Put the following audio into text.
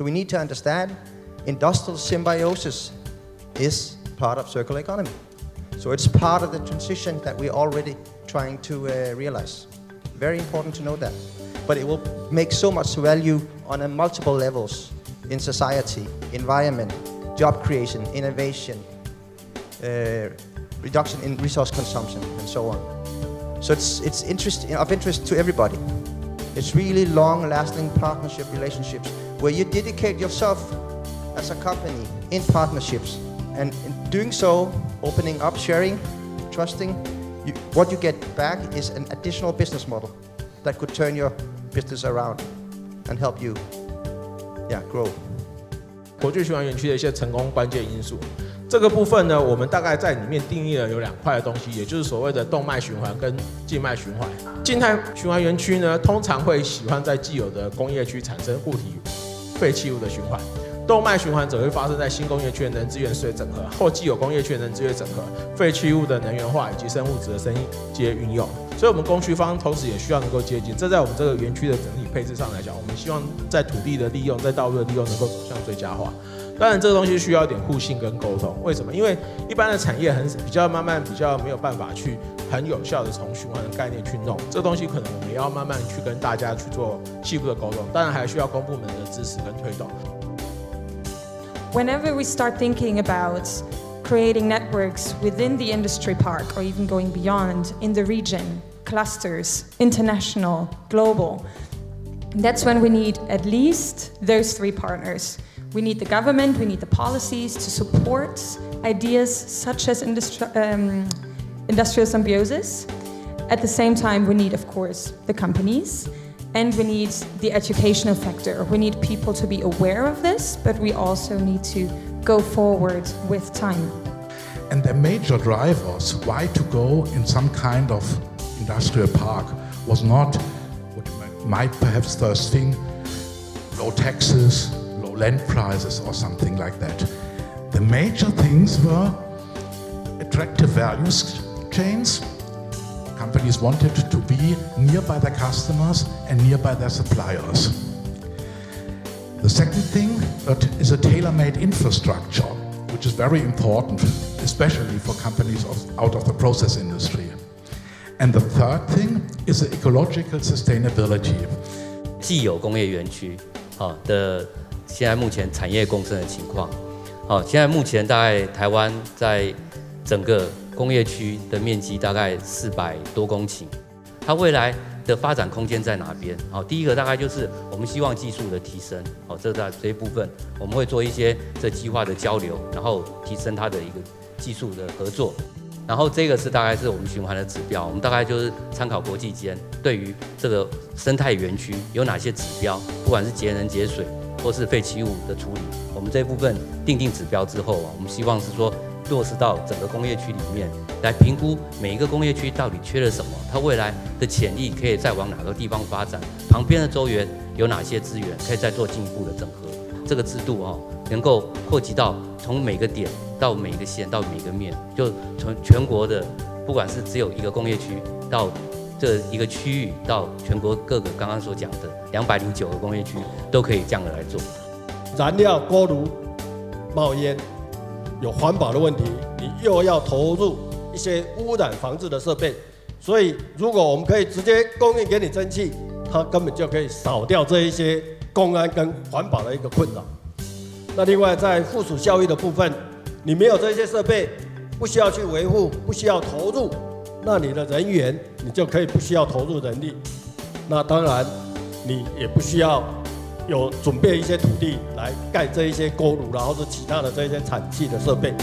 So we need to understand industrial symbiosis is part of circular economy. So it's part of the transition that we're already trying to realize. Very important to know that. But it will make so much value on a multiple levels in society, environment, job creation, innovation, reduction in resource consumption, and so on. So it's of interest to everybody. It's really long-lasting partnership relationships where you dedicate yourself as a company in partnerships, and in doing so, opening up, sharing, trusting, what you get back is an additional business model that could turn your business around and help you, grow. 国际循环园区的一些成功关键因素，这个部分呢，我们大概在里面定义了有2块的东西，也就是所谓的动脉循环跟静脉循环。静态循环园区呢，通常会喜欢在既有的工业区产生固体废弃物的循环。动脉循环则会发生在新工业区的能资源水整合或既有工业区的能资源整合、废弃物的能源化以及生物质的生阶运用。所以，我们供需方同时也需要能够接近。这在我们这个园区的整体配置上来讲，我们希望在土地的利用、在道路的利用能够走向最佳化。当然，这个东西需要一点互信跟沟通。为什么？因为一般的产业比较没有办法去很有效的从循环的概念去弄。这个东西可能我们也要慢慢去跟大家去做细部的沟通。当然，还需要公部门的支持跟推动。Whenever we start thinking about creating networks within the industry park or even going beyond in the region, clusters, international, global, that's when we need at least those 3 partners. We need the government, we need the policies to support ideas such as industrial symbiosis. At the same time, we need, of course, the companies. And we need the educational factor. We need people to be aware of this, but we also need to go forward with time. And the major drivers why to go in some kind of industrial park was not what you might perhaps first think, low taxes, low land prices or something like that. The major things were attractive value chains. Companies wanted to be nearby their customers and nearby their suppliers. The second thing is a tailor-made infrastructure, which is very important, especially for companies out of the process industry. And the third thing is the ecological sustainability. 既有工业园区的现在目前产业共生的情况，现在目前大概台湾在整个工业区的面积大概400多公顷，它未来的发展空间在哪边？第一个大概就是我们希望技术的提升，这一部分我们会做一些这计划的交流，然后提升它的一个技术的合作。然后这个大概是我们循环的指标，我们大概就是参考国际间对于这个生态园区有哪些指标，不管是节能节水或是废弃物的处理，我们这一部分定指标之后我们希望是说落实到整个工业区里面来评估每一个工业区到底缺了什么，它未来的潜力可以再往哪个地方发展，旁边的周边有哪些资源可以再做进一步的整合。这个制度能够扩及到从每个点到每个县到每个面，就从全国的不管是只有一个工业区到这一个区域到全国各个刚刚所讲的209个工业区都可以这样的来做。燃料锅炉冒烟，有环保的问题，你又要投入一些污染防治的设备，所以如果我们可以直接供应给你蒸汽，它根本就可以少掉这一些公安跟环保的一个困扰。那另外在附属效益的部分，你没有这些设备，不需要去维护，不需要投入，那你的人员你就可以不需要投入人力。那当然你也不需要有准备一些土地来盖这一些锅炉，然后是其他的这些产气的设备。